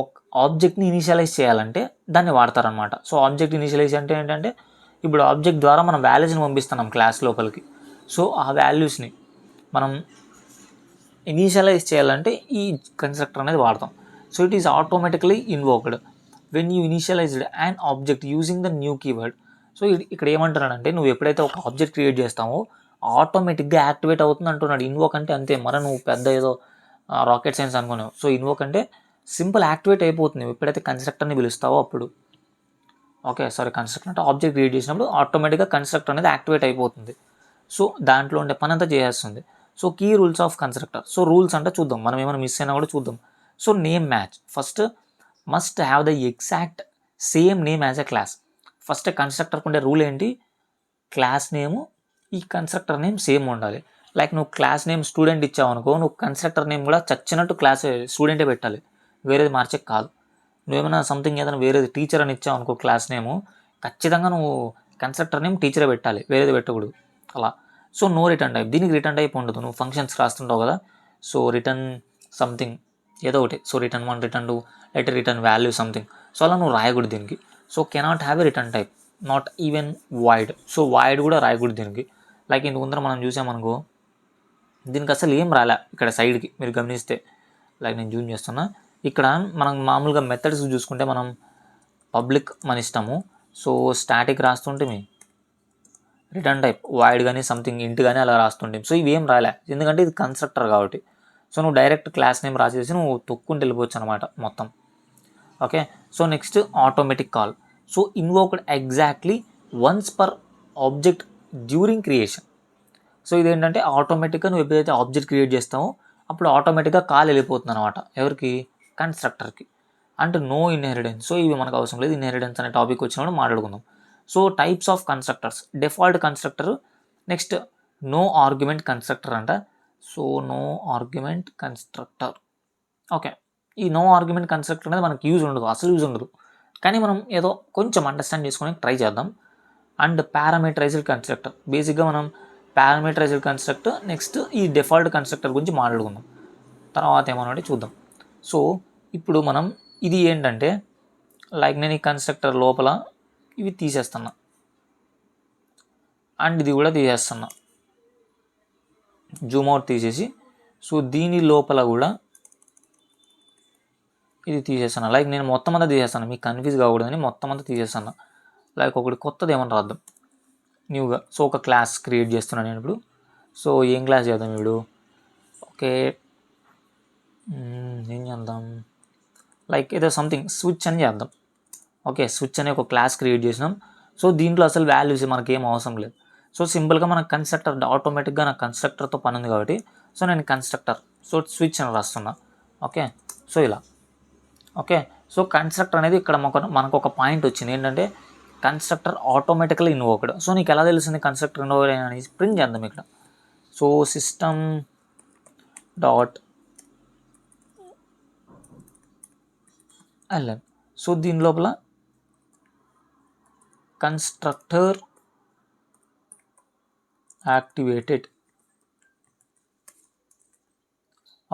ఒక ఆబ్జెక్ట్ని ఇనిషియలైజ్ చేయాలంటే దాన్ని వాడతారనమాట. సో ఆబ్జెక్ట్ ఇనిషియలైజ్ అంటే ఏంటంటే ఇప్పుడు ఆబ్జెక్ట్ ద్వారా మనం వాల్యూస్ని పంపిస్తున్నాం క్లాస్ లోపలికి. సో ఆ వాల్యూస్ని మనం ఇనిషియలైజ్ చేయాలంటే ఈ కన్స్ట్రక్టర్ అనేది వాడతాం. So it is automatically invoked when you initialised and object using the new keyword. So ఇక్కడ ఏమంటున్నాడంటే నువ్వు ఎప్పుడైతే ఒక ఆబ్జెక్ట్ క్రియేట్ చేస్తావో ఆటోమేటిక్గా యాక్టివేట్ అవుతుంది అంటున్నాడు. ఇన్వోక్ అంటే అంతే, మరి నువ్వు పెద్ద ఏదో రాకెట్ సైన్స్ అనుకున్నావు. సో ఇన్వోక్ అంటే సింపుల్ యాక్టివేట్ అయిపోతుంది ఎప్పుడైతే కన్స్ట్రక్టర్ని పిలుస్తావో అప్పుడు. ఓకే, సారీ, కన్స్ట్రక్టర్ అంటే ఆబ్జెక్ట్ క్రియేట్ చేసినప్పుడు ఆటోమేటిక్గా కన్స్ట్రక్టర్ అనేది యాక్టివేట్ అయిపోతుంది. సో దాంట్లో ఉండే పని అంతా చేసేస్తుంది. So key rules of constructor. So rules అంటే చూద్దాం, మనం ఏమైనా మిస్ అయినా కూడా చూద్దాం. So name match. First must have the exact same name as a class. First కన్స్ట్రక్టర్కి ఉండే రూల్ ఏంటి? క్లాస్ నేము ఈ కన్స్ట్రక్టర్ నేమ్ సేమ్ ఉండాలి. లైక్ నువ్వు క్లాస్ నేమ్ స్టూడెంట్ ఇచ్చావు అనుకో, నువ్వు కన్స్ట్రక్టర్ నేమ్ కూడా చచ్చినట్టు క్లాస్ స్టూడెంటే పెట్టాలి, వేరేది మార్చక కాదు. నువ్వేమైనా సంథింగ్ ఏదైనా వేరేది టీచర్ అని ఇచ్చావు అనుకో క్లాస్ నేము, ఖచ్చితంగా నువ్వు కన్స్ట్రక్టర్ నేమ్ టీచరే పెట్టాలి, వేరేది పెట్టకూడదు అలా. సో నో రిటర్న్ టైప్, దీనికి రిటర్న్ టైప్ ఉండదు. నువ్వు ఫంక్షన్స్ రాస్తుంటావు కదా, సో రిటర్న్ సంథింగ్ ఏదో ఒకటి, సో రిటర్న్ 1, రిటర్న్ 2, లేకపోతే రిటర్న్ వాల్యూ సంథింగ్, సో అలా నువ్వు రాయకూడదు దీనికి. So cannot have a return type, not even void. So void కూడా రాయకూడదు దీనికి. లైక్ ఇంత ముందర మనం చూసామనుకో, దీనికి అసలు ఏం రాలే ఇక్కడ సైడ్కి మీరు గమనిస్తే. లైక్ నేను జూమ్ చేస్తున్నా, ఇక్కడ మనం మామూలుగా మెథడ్స్ చూసుకుంటే మనం పబ్లిక్ మన ఇష్టము, సో స్టాటిక్ రాస్తుంటే మీ రిటర్న్ టైప్ వాయిడ్ కానీ సంథింగ్ ఇంట్ కానీ అలా రాస్తుంటాం. సో ఇవి ఏం రాలే, ఎందుకంటే ఇది కన్స్ట్రక్టర్ కాబట్టి. సో నువ్వు డైరెక్ట్ క్లాస్ నేమ్ రాసేసి నువ్వు తొక్కుంటూ వెళ్ళిపోవచ్చు అనమాట మొత్తం. Okay, so next automatic call. So invoked exactly once per object during creation. So ఇదేంటంటే ఆటోమేటిక్గా నువ్వు ఎప్పుడైతే ఆబ్జెక్ట్ క్రియేట్ చేస్తావో అప్పుడు ఆటోమేటిక్గా కాల్ వెళ్ళిపోతుంది అనమాట. ఎవరికి? కన్స్ట్రక్టర్కి. అంటే నో ఇన్హెరిటెన్స్. సో ఇవి మనకు అవసరం లేదు, ఇన్హెరిటెన్స్ అనే టాపిక్ వచ్చినప్పుడు మాట్లాడుకుందాం. So types of constructors, default constructor, next no argument constructor అంట. So no argument constructor. Okay, ఈ నో ఆర్గ్యుమెంట్ కన్స్ట్రక్టర్ అనేది మనకి యూజ్ ఉండదు, అసలు యూజ్ ఉండదు, కానీ మనం ఏదో కొంచెం అండర్స్టాండ్ చేసుకొని ట్రై చేద్దాం. అండ్ పారామీటరైజ్డ్ కన్స్ట్రక్టర్, బేసిక్గా మనం పారామీటరైజ్డ్ కన్స్ట్రక్టర్ నెక్స్ట్ ఈ డిఫాల్ట్ కన్స్ట్రక్టర్ గురించి మాట్లాడుకుందాం, తర్వాత ఏమన్నా చూద్దాం. సో ఇప్పుడు మనం ఇది ఏంటంటే, లైక్ నేను ఈ కన్స్ట్రక్టర్ లోపల ఇవి తీసేస్తున్నా అండ్ ఇది కూడా తీసేస్తున్నా, జూమ్ అవుట్ తీసేసి. సో దీని లోపల కూడా ఇది తీసేస్తాను. లైక్ నేను మొత్తం అంతా తీసేస్తాను, మీకు కన్ఫ్యూజ్ కాకూడదని మొత్తం అంతా తీసేస్తాను. లైక్ ఒకటి కొత్తది ఏమన్నా రాద్దాం న్యూగా. సో ఒక క్లాస్ క్రియేట్ చేస్తున్నాను నేను ఇప్పుడు. సో ఏం క్లాస్ చేద్దాం ఇప్పుడు? ఓకే, ఏం చేద్దాం, లైక్ ఏదో సంథింగ్ స్విచ్ అని చేద్దాం. ఓకే, స్విచ్ అనే ఒక క్లాస్ క్రియేట్ చేసినాం. సో దీంట్లో అసలు వాల్యూస్ మనకి ఏం అవసరం లేదు. సో సింపుల్గా మన కన్స్ట్రక్టర్ ఆటోమేటిక్గా నా కన్స్ట్రక్టర్తో పని ఉంది కాబట్టి సో నేను కన్స్ట్రక్టర్ సో స్విచ్ అని రాస్తున్నా. ఓకే, సో ఇలా. ఓకే, సో కన్స్ట్రక్టర్ అనేది ఇక్కడ మనకు ఒక పాయింట్ వచ్చింది ఏంటంటే కన్స్ట్రక్టర్ ఆటోమేటికల్లీ ఇన్వోక్డ్. సో నీకు ఎలా తెలిసింది కన్స్ట్రక్టర్ ఇన్వోక్డ్ అని? ప్రింట్ చేద్దాం ఇక్కడ. So system dot L. N దీని లోపల constructor activated.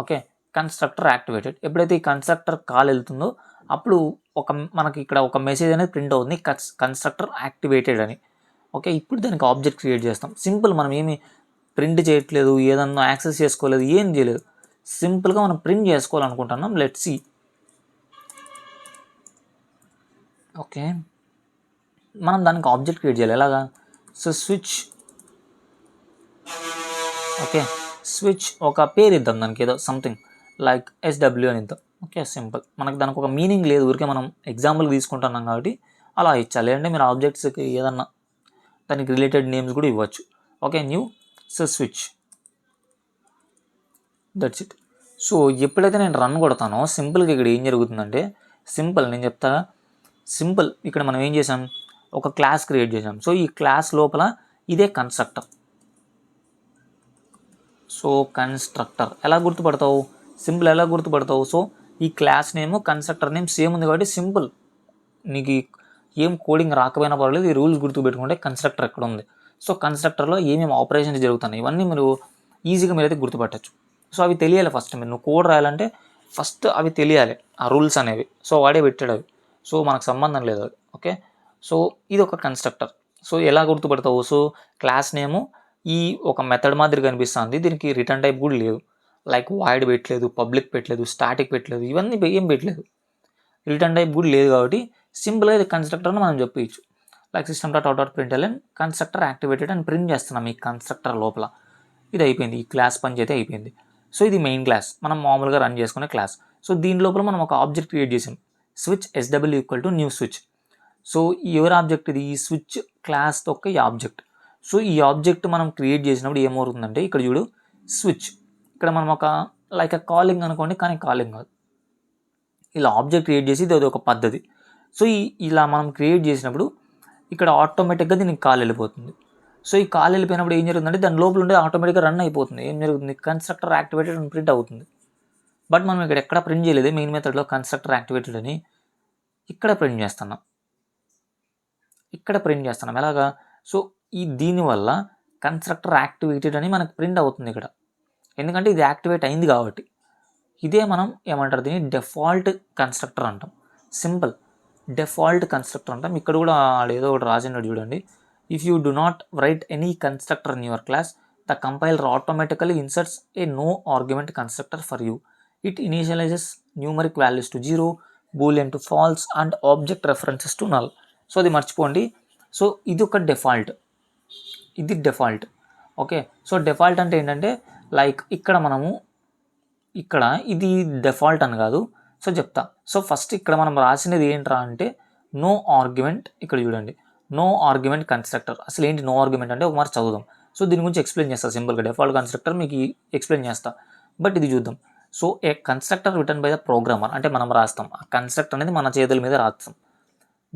Okay, constructor activated. ఎప్పుడైతే ఈ కన్స్ట్రక్టర్ కాల్ వెళ్తుందో అప్పుడు మనకి ఇక్కడ ఒక మెసేజ్ అనేది ప్రింట్ అవుతుంది, కన్స్ట్రక్టర్ యాక్టివేటెడ్ అని. ఓకే, ఇప్పుడు దానికి ఆబ్జెక్ట్ క్రియేట్ చేస్తాం. సింపుల్, మనం ఏమి ప్రింట్ చేయట్లేదు, ఏదన్నా యాక్సెస్ చేసుకోలేదు, ఏం చేయలేదు, సింపుల్గా మనం ప్రింట్ చేసుకోవాలనుకుంటున్నాం. Let's see. ఓకే, మనం దానికి ఆబ్జెక్ట్ క్రియేట్ చేయాలి. ఎలాగా? So switch. ఓకే, స్విచ్ ఒక పేరు ఇద్దాం దానికి, ఏదో సంథింగ్ లైక్ SW అని ఇద్దాం. Okay, simple. మనకి దానికి ఒక మీనింగ్ లేదు, ఊరికే మనం ఎగ్జాంపుల్ తీసుకుంటున్నాం కాబట్టి అలా ఇచ్చాలి. అంటే మీరు ఆబ్జెక్ట్స్కి ఏదన్నా దానికి రిలేటెడ్ నేమ్స్ కూడా ఇవ్వచ్చు. Okay, new switch, that's it. So ఎప్పుడైతే నేను రన్ కొడతానో సింపుల్గా ఇక్కడ ఏం జరుగుతుందంటే, సింపుల్ నేను చెప్తా. సింపుల్, ఇక్కడ మనం ఏం చేసాం, ఒక క్లాస్ క్రియేట్ చేసాం. సో ఈ క్లాస్ లోపల ఇదే కన్స్ట్రక్టర్. సో కన్స్ట్రక్టర్ ఎలా గుర్తుపడతావు? సింపుల్, ఎలా గుర్తుపడతావు? సో ఈ class name constructor name same ఉంది కాబట్టి సింపుల్, నీకు ఏం కోడింగ్ రాకపోయినా పర్వాలేదు, ఈ రూల్స్ గుర్తుపెట్టుకుంటే కన్స్ట్రక్టర్ ఎక్కడ ఉంది, సో కన్స్ట్రక్టర్లో ఏమేమి ఆపరేషన్స్ జరుగుతున్నాయి ఇవన్నీ మీరు ఈజీగా మీరైతే గుర్తుపట్టచ్చు. సో అవి తెలియాలి ఫస్ట్. నువ్వు కోడ్ రాయాలంటే ఫస్ట్ అవి తెలియాలి, ఆ రూల్స్ అనేవి. సో వాడే పెట్టాడు అవి, సో మనకు సంబంధం లేదు అది. ఓకే, సో ఇది ఒక కన్స్ట్రక్టర్. సో ఎలా గుర్తుపడతావు? సో క్లాస్ నేము ఈ ఒక మెథడ్ మాదిరి కనిపిస్తుంది, దీనికి రిటర్న్ టైప్ కూడా లేదు, లైక్ వాయిడ్ పెట్టలేదు, పబ్లిక్ పెట్టలేదు, స్టాటిక్ పెట్టలేదు, ఇవన్నీ ఏం పెట్టలేదు, రిటర్న్ టైప్ కూడా లేదు కాబట్టి సింపుల్గా ఇది కన్స్ట్రక్టర్ అని మనం చెప్పచ్చు. Like system dot out dot println constructor activated అని ప్రింట్ చేస్తున్నాం ఈ కన్స్ట్రక్టర్ లోపల. ఇది అయిపోయింది, ఈ క్లాస్ పని అయితే అయిపోయింది. సో ఇది మెయిన్ క్లాస్, మనం మామూలుగా రన్ చేసుకునే క్లాస్. సో దీని లోపల మనం ఒక ఆబ్జెక్ట్ క్రియేట్ చేసాం, switch SW = new switch. So ఎవరి ఆబ్జెక్ట్ ఇది? ఈ స్విచ్ క్లాస్ యొక్క ఈ ఆబ్జెక్ట్. సో ఈ ఆబ్జెక్ట్ మనం క్రియేట్ చేసినప్పుడు ఏమవుతుందంటే, ఇక్కడ చూడు స్విచ్, ఇక్కడ మనం ఒక లైక్ కాలింగ్ అనుకోండి, కానీ కాలింగ్ కాదు, ఇలా ఆబ్జెక్ట్ క్రియేట్ చేసి ఇది ఒక పద్ధతి. సో ఇలా మనం క్రియేట్ చేసినప్పుడు ఇక్కడ ఆటోమేటిక్గా దీనికి కాల్ వెళ్ళిపోతుంది. సో ఈ కాల్ వెళ్ళిపోయినప్పుడు ఏం జరుగుతుందంటే దాని లోపల ఉంటే ఆటోమేటిక్గా రన్ అయిపోతుంది. ఏం జరుగుతుంది? కన్స్ట్రక్టర్ యాక్టివేటెడ్ అని ప్రింట్ అవుతుంది. బట్ మనం ఇక్కడ ఎక్కడ ప్రింట్ చేయలేదు, మెయిన్ మెథడ్లో కన్స్ట్రక్టర్ యాక్టివేటెడ్ అని ఇక్కడ ప్రింట్ చేస్తున్నాం. ఇక్కడ ప్రింట్ చేస్తున్నాం ఎలాగా? సో దీనివల్ల కన్స్ట్రక్టర్ యాక్టివేటెడ్ అని మనకు ప్రింట్ అవుతుంది ఇక్కడ, ఎందుకంటే ఇది యాక్టివేట్ అయింది కాబట్టి. ఇదే మనం ఏమంటారు, దీన్ని డిఫాల్ట్ కన్స్ట్రక్టర్ అంటాం. సింపుల్ డిఫాల్ట్ కన్స్ట్రక్టర్ అంటాం. ఇక్కడ కూడా ఏదో ఒకటి రాసినాడు చూడండి, if you do not write any constructor in your class the compiler automatically inserts a no argument constructor for you. It initialises numeric values to 0, boolean to false and object references to null. So అది మర్చిపోండి. So ఇది ఒక default, ఇది default. Okay, so default అంటే ఏంటంటే like ఇక్కడ మనము ఇక్కడ ఇది డిఫాల్ట్ అని కాదు. సో చెప్తా. సో ఫస్ట్ ఇక్కడ మనం రాసినది ఏంట్రా అంటే నో ఆర్గ్యుమెంట్. ఇక్కడ చూడండి, నో ఆర్గ్యుమెంట్ కన్స్ట్రక్టర్. అసలు ఏంటి నో ఆర్గ్యుమెంట్ అంటే ఒక మరి చదువుదాం. సో దీని గురించి ఎక్స్ప్లెయిన్ చేస్తా సింపుల్గా. డిఫాల్ట్ కన్స్ట్రక్టర్ మీకు ఎక్స్ప్లెయిన్ చేస్తా, బట్ ఇది చూద్దాం. So A constructor written by the programmer అంటే మనం రాస్తాం, ఆ కన్స్ట్రక్టర్ అనేది మన చేతుల మీద రాస్తాం.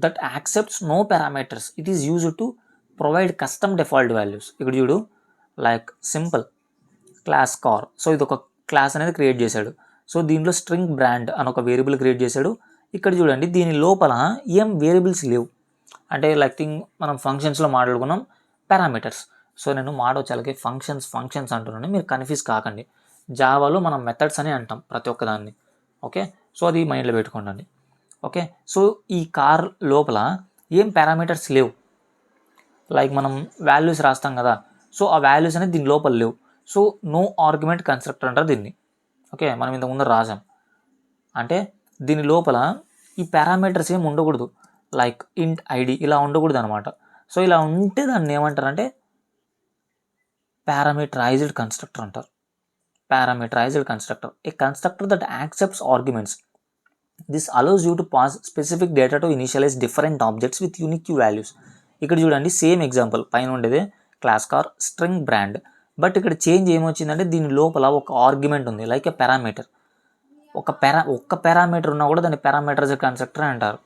That accepts no parameters, it is used to provide custom default values. ఇక్కడ చూడు, like simple class car. So ఇది ఒక క్లాస్ అనేది క్రియేట్ చేశాడు. సో దీంట్లో స్ట్రింగ్ బ్రాండ్ అని ఒక వేరియబుల్ క్రియేట్ చేశాడు. ఇక్కడ చూడండి, దీని లోపల ఏం వేరియబుల్స్ లేవు. అంటే లైక్ థింగ్ మనం ఫంక్షన్స్లో మాట్లాడుకున్నాం పారామీటర్స్. సో నేను మాడవచ్చాలకి ఫంక్షన్స్ అంటున్నాను, మీరు కన్ఫ్యూజ్ కాకండి. జావాలో మనం మెథడ్స్ అని అంటాం ప్రతి ఒక్కదాన్ని. ఓకే, సో అది మైండ్లో పెట్టుకోండి. ఓకే, సో ఈ కార్ లోపల ఏం పారామీటర్స్ లేవు. లైక్ మనం వాల్యూస్ రాస్తాం కదా, సో ఆ వాల్యూస్ అనేది దీని లోపల లేవు. సో నో ఆర్గ్యుమెంట్ కన్స్ట్రక్టర్ అంటారు దీన్ని. ఓకే, మనం ఇంతకు ముందు రాసాం. అంటే దీని లోపల ఈ పారామీటర్స్ ఏమి ఉండకూడదు, లైక్ ఇంట్ ఐడి ఇలా ఉండకూడదు అనమాట. సో ఇలా ఉంటే దాన్ని ఏమంటారంటే పారామీటరైజ్డ్ కన్స్ట్రక్టర్ అంటారు. Parameterised constructor, A constructor that accepts arguments. This allows you to pass specific data to initialise different objects with unique values. ఇక్కడ చూడండి సేమ్ ఎగ్జాంపుల్, పైన ఉండేదే class car string brand, but ఇక్కడ చేంజ్ ఏమొచ్చిందంటే దీని లోపల ఒక argument ఉంది, లైక్ ఏ parameter. ఒక్క పారామీటర్ ఉన్నా కూడా దాన్ని పారామీటరైజ్డ్ కన్స్ట్రక్టర్ అంటారు.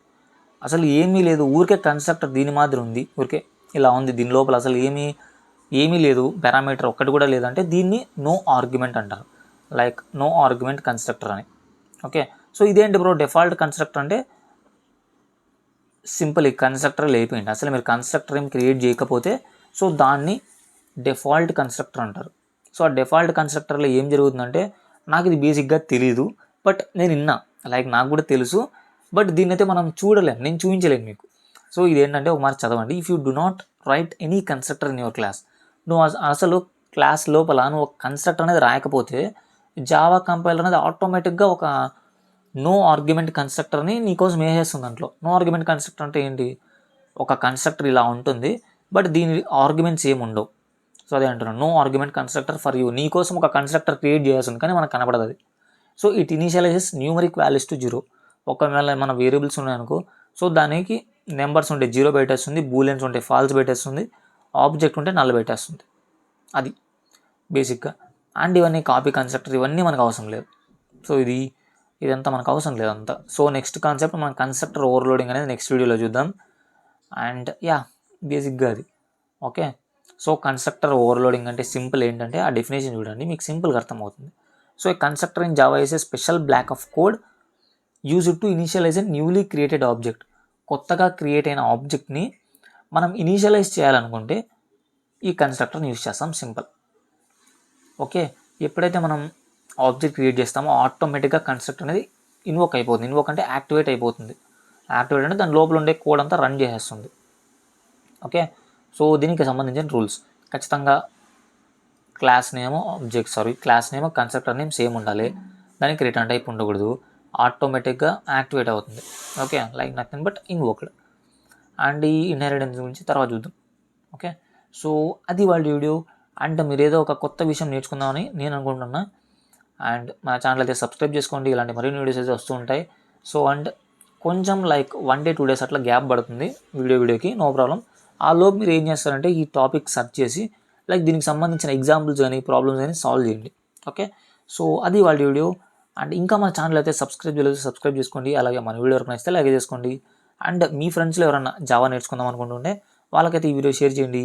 అసలు ఏమీ లేదు, ఊరికే కన్స్ట్రక్టర్ దీని మాదిరి ఉంది, ఊరికే ఇలా ఉంది. దీని లోపల అసలు ఏమీ లేదు, పారామీటర్ ఒక్కటి కూడా లేదంటే దీన్ని నో ఆర్గ్యుమెంట్ అంటారు, లైక్ నో ఆర్గ్యుమెంట్ కన్స్ట్రక్టర్ అని. ఓకే, సో ఇదేంటి బ్రో డిఫాల్ట్ కన్స్ట్రక్టర్ అంటే సింపుల్, ఈ కన్స్ట్రక్టర్ లేకపోయింది. అసలు మీరు కన్స్ట్రక్టర్ ఏం క్రియేట్ చేయకపోతే సో దాన్ని డిఫాల్ట్ కన్స్ట్రక్టర్ అంటారు. సో ఆ డిఫాల్ట్ కన్స్ట్రక్టర్లో ఏం జరుగుతుందంటే, నాకు ఇది బేసిక్గా తెలీదు, బట్ నేను విన్నా, లైక్ నాకు కూడా తెలుసు, బట్ దీన్ని అయితే మనం చూడలేము, నేను చూపించలేను మీకు. సో ఇదేంటంటే ఒక మరి చదవండి. If you do not write any constructor in your class, నువ్వు అసలు క్లాస్ లోపల నువ్వు ఒక కన్స్ట్రక్టర్ అనేది రాయకపోతే జావా కంపైలర్ అనేది ఆటోమేటిక్గా ఒక నో ఆర్గ్యుమెంట్ కన్స్ట్రక్టర్ని నీకోసం వేసేస్తుంది. దాంట్లో నో ఆర్గ్యుమెంట్ కన్స్ట్రక్టర్ అంటే ఏంటి, ఒక కన్స్ట్రక్టర్ ఇలా ఉంటుంది, బట్ దీని ఆర్గ్యుమెంట్స్ ఏమి ఉండవు. సో అదే అంటున్నాను, no argument constructor for you. నీకోసం ఒక కన్స్ట్రక్టర్ క్రియేట్ చేయాల్సింది, కానీ మనకు కనపడదు అది. So it initialises numeric values to 0. ఒకవేళ మన వేరియబుల్స్ ఉన్నాయనుకో, సో దానికి నెంబర్స్ ఉంటే 0 పెట్టేస్తుంది, బూలియన్స్ ఉంటే ఫాల్స్ పెట్టేస్తుంది, ఆబ్జెక్ట్ ఉంటే నల్ పెట్టేస్తుంది. అది బేసిక్గా. అండ్ ఇవన్నీ కాపీ కన్స్ట్రక్టర్ ఇవన్నీ మనకు అవసరం లేదు. సో ఇదంతా మనకు అవసరం లేదంతా. సో నెక్స్ట్ కాన్సెప్ట్ మనం కన్స్ట్రక్టర్ ఓవర్లోడింగ్ అనేది నెక్స్ట్ వీడియోలో చూద్దాం. అండ్ బేసిక్గా అది. ఓకే, సో కన్స్ట్రక్టర్ ఓవర్లోడింగ్ అంటే సింపుల్ ఏంటంటే ఆ డెఫినేషన్ చూడండి, మీకు సింపుల్గా అర్థమవుతుంది. So A constructor in Java is a special block of code used to initialise a newly created object. కొత్తగా క్రియేట్ అయిన ఆబ్జెక్ట్ని మనం ఇనిషియలైజ్ చేయాలనుకుంటే ఈ కన్స్ట్రక్టర్ని యూజ్ చేస్తాం, సింపుల్. ఓకే, ఎప్పుడైతే మనం ఆబ్జెక్ట్ క్రియేట్ చేస్తామో ఆటోమేటిక్గా కన్స్ట్రక్టర్ అనేది ఇన్వోక్ అయిపోతుంది. ఇన్వోక్ అంటే యాక్టివేట్ అయిపోతుంది. యాక్టివేట్ అంటే దాని లోపల ఉండే కోడ్ అంతా రన్ చేసేస్తుంది. ఓకే, సో దీనికి సంబంధించిన రూల్స్ ఖచ్చితంగా class name constructor name same ఉండాలి, దానికి రిటర్న్ టైప్ ఉండకూడదు, ఆటోమేటిక్గా యాక్టివేట్ అవుతుంది. Okay, like nothing but invoked. And ఈ ఇన్హెరిటెన్స్ గురించి తర్వాత చూద్దాం. ఓకే, సో అది వాళ్ళ వీడియో. అండ్ మీరు ఏదో ఒక కొత్త విషయం నేర్చుకుందామని నేను అనుకుంటున్నా. అండ్ మా ఛానల్ అయితే సబ్స్క్రైబ్ చేసుకోండి, ఇలాంటి మరిన్ని వీడియోస్ అయితే వస్తూ ఉంటాయి. సో అండ్ కొంచెం లైక్ 1 day 2 days అట్లా గ్యాప్ పడుతుంది వీడియోకి, నో ప్రాబ్లం. ఆ లోపు మీరు ఏం చేస్తారంటే ఈ టాపిక్ సెర్చ్ చేసి లైక్ దీనికి సంబంధించిన ఎగ్జాంపుల్స్ కానీ ప్రాబ్లమ్స్ కానీ సాల్వ్ చేయండి. ఓకే, సో అది వాళ్ళ వీడియో. అండ్ ఇంకా మన ఛానల్ అయితే సబ్స్క్రైబ్ చేసుకోండి. అలాగే మన వీడియో వరకు నచ్చితే లైక్ చేసుకోండి. అండ్ మీ ఫ్రెండ్స్లో ఎవరన్నా జావా నేర్చుకుందాం అనుకుంటుంటే వాళ్ళకైతే ఈ వీడియో షేర్ చేయండి.